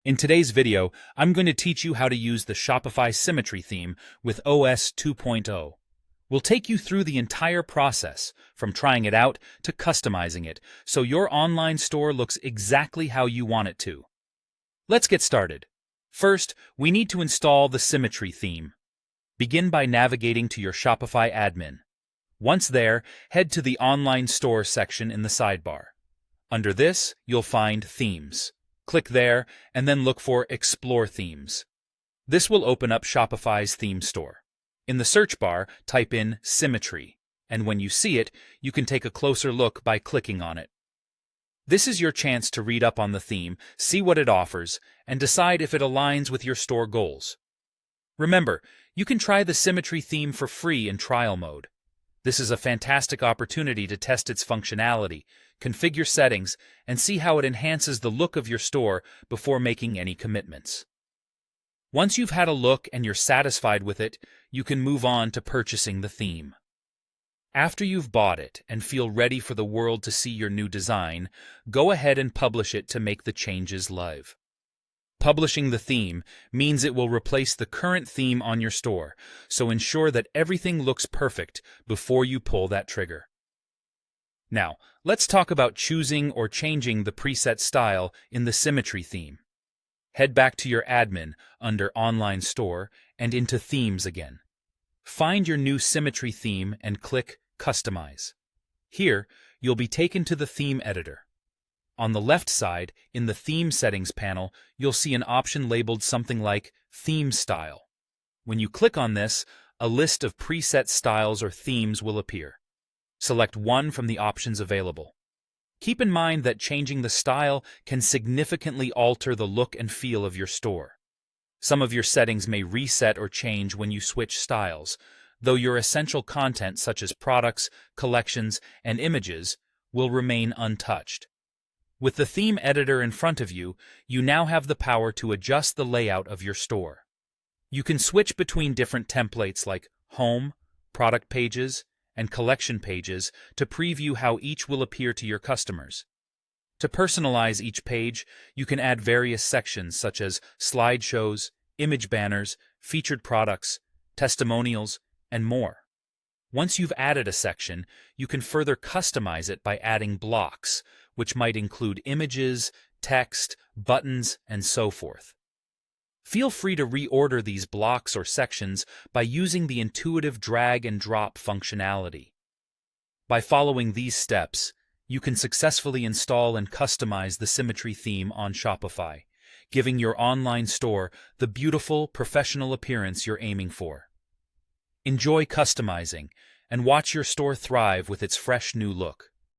In today's video, I'm going to teach you how to use the Shopify Symmetry theme with OS 2.0. We'll take you through the entire process, from trying it out to customizing it, so your online store looks exactly how you want it to. Let's get started. First, we need to install the Symmetry theme. Begin by navigating to your Shopify admin. Once there, head to the Online Store section in the sidebar. Under this, you'll find Themes. Click there, and then look for Explore Themes. This will open up Shopify's theme store. In the search bar, type in Symmetry, and when you see it, you can take a closer look by clicking on it. This is your chance to read up on the theme, see what it offers, and decide if it aligns with your store goals. Remember, you can try the Symmetry theme for free in trial mode. This is a fantastic opportunity to test its functionality, configure settings, and see how it enhances the look of your store before making any commitments. Once you've had a look and you're satisfied with it, you can move on to purchasing the theme. After you've bought it and feel ready for the world to see your new design, go ahead and publish it to make the changes live. Publishing the theme means it will replace the current theme on your store, so ensure that everything looks perfect before you pull that trigger. Now, let's talk about choosing or changing the preset style in the Symmetry theme. Head back to your admin under Online Store and into Themes again. Find your new Symmetry theme and click Customize. Here, you'll be taken to the theme editor. On the left side, in the Theme Settings panel, you'll see an option labeled something like Theme Style. When you click on this, a list of preset styles or themes will appear. Select one from the options available. Keep in mind that changing the style can significantly alter the look and feel of your store. Some of your settings may reset or change when you switch styles, though your essential content such as products, collections, and images will remain untouched. With the theme editor in front of you, you now have the power to adjust the layout of your store. You can switch between different templates like Home, Product Pages, and Collection Pages to preview how each will appear to your customers. To personalize each page, you can add various sections such as slideshows, image banners, featured products, testimonials, and more. Once you've added a section, you can further customize it by adding blocks, which might include images, text, buttons, and so forth. Feel free to reorder these blocks or sections by using the intuitive drag and drop functionality. By following these steps, you can successfully install and customize the Symmetry theme on Shopify, giving your online store the beautiful, professional appearance you're aiming for. Enjoy customizing and watch your store thrive with its fresh new look.